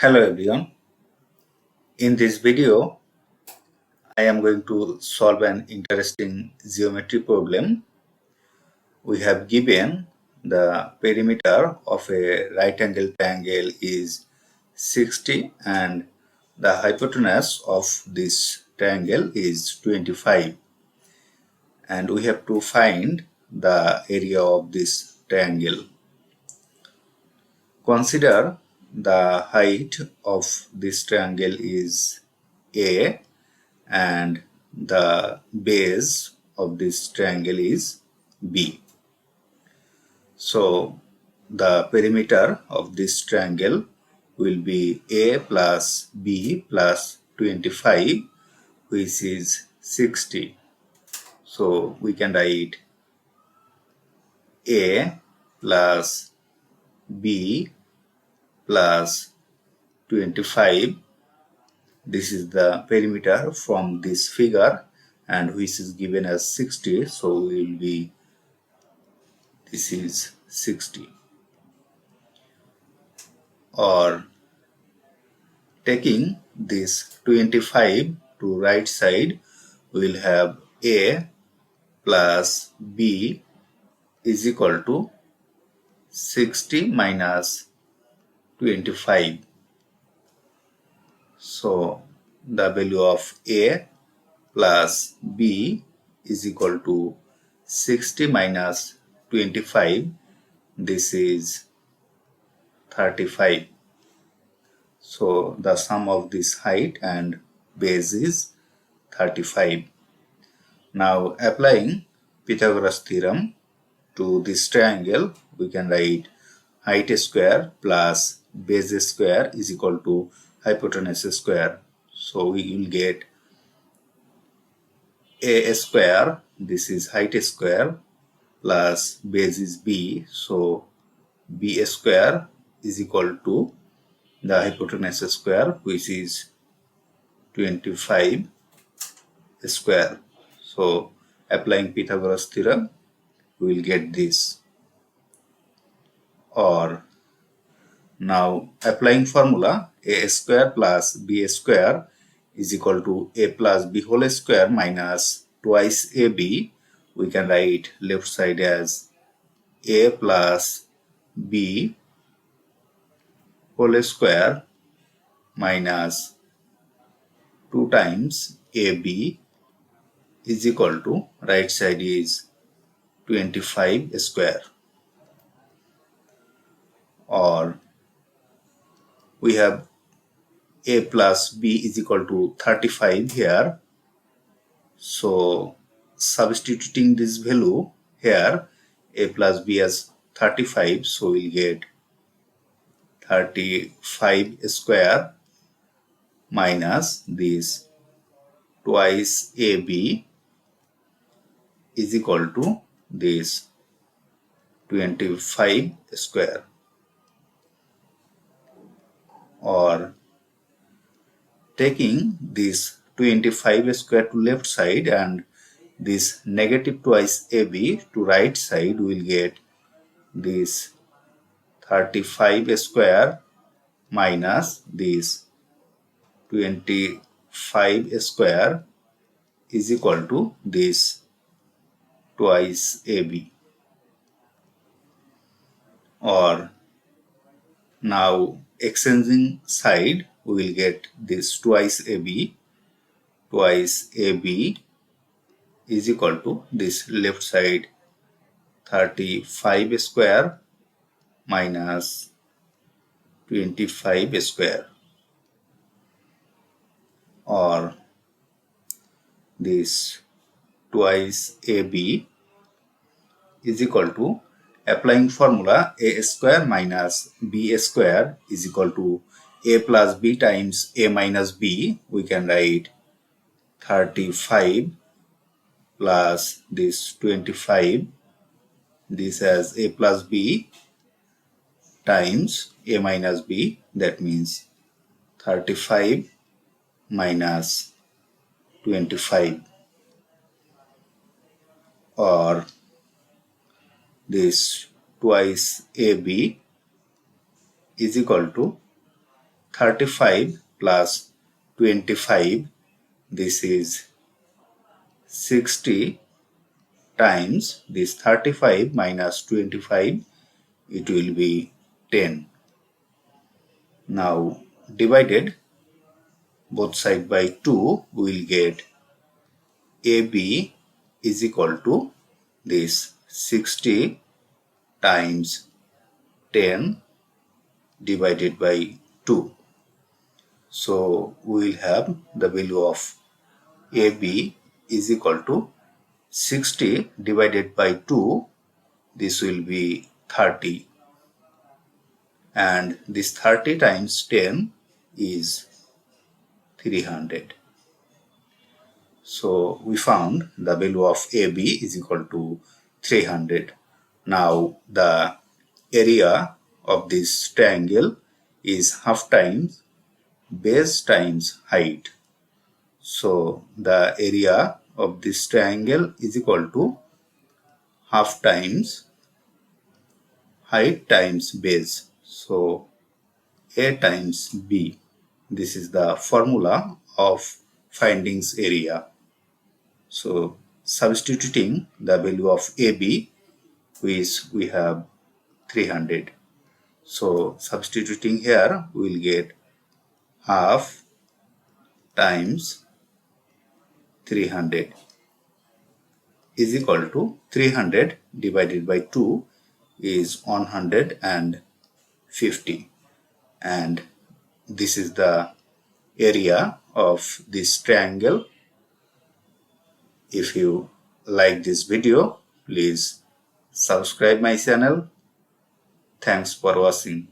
Hello everyone. In this video, I am going to solve an interesting geometry problem. We have given the perimeter of a right angle triangle is 60 and the hypotenuse of this triangle is 25, and we have to find the area of this triangle. Consider the height of this triangle is A and the base of this triangle is B. So the perimeter of this triangle will be A plus B plus 25, which is 60. So we can write A plus B plus 25. This is the perimeter from this figure, and which is given as 60, so this is 60. Or taking this 25 to right side, we will have A plus B is equal to 60 minus 25. So the value of A plus B is equal to 60 minus 25. This is 35. So the sum of this height and base is 35. Now applying Pythagoras theorem to this triangle, we can write height square plus base square is equal to hypotenuse square. So we will get A square, this is height square, plus base is B, so B square is equal to the hypotenuse square, which is 25 square. So applying Pythagoras theorem, we will get this. Or now applying formula, A square plus B square is equal to A plus B whole square minus twice AB. We can write left side as A plus B whole square minus 2 times AB is equal to right side is 25 square. Or we have A plus B is equal to 35 here. So substituting this value here, A plus B as 35, so we'll get 35 square minus this twice AB is equal to this 25 square. Or taking this 25 square to left side and this negative twice AB to right side, we will get this 35 square minus this 25 square is equal to this twice AB. Or now exchanging side, we will get this twice AB is equal to this left side 35 square minus 25 square. Or this twice AB is equal to, applying formula, A square minus B square is equal to A plus B times A minus B. We can write 35 plus this 25, this as A plus B times A minus B, that means 35 minus 25. Or this twice AB is equal to 35 plus 25, this is 60, times this 35 minus 25, it will be 10. Now divided both side by 2, we will get AB is equal to this 60 times 10 divided by 2. So we will have the value of AB is equal to 60 divided by 2. This will be 30. And this 30 times 10 is 300. So we found the value of AB is equal to 300. Now the area of this triangle is half times base times height. So the area of this triangle is equal to half times height times base. So A times B. This is the formula of finding area. So substituting the value of AB, which we have 300. So substituting here, we will get half times 300 is equal to 300 divided by 2 is 150. And this is the area of this triangle. If you like this video, please subscribe my channel. Thanks for watching.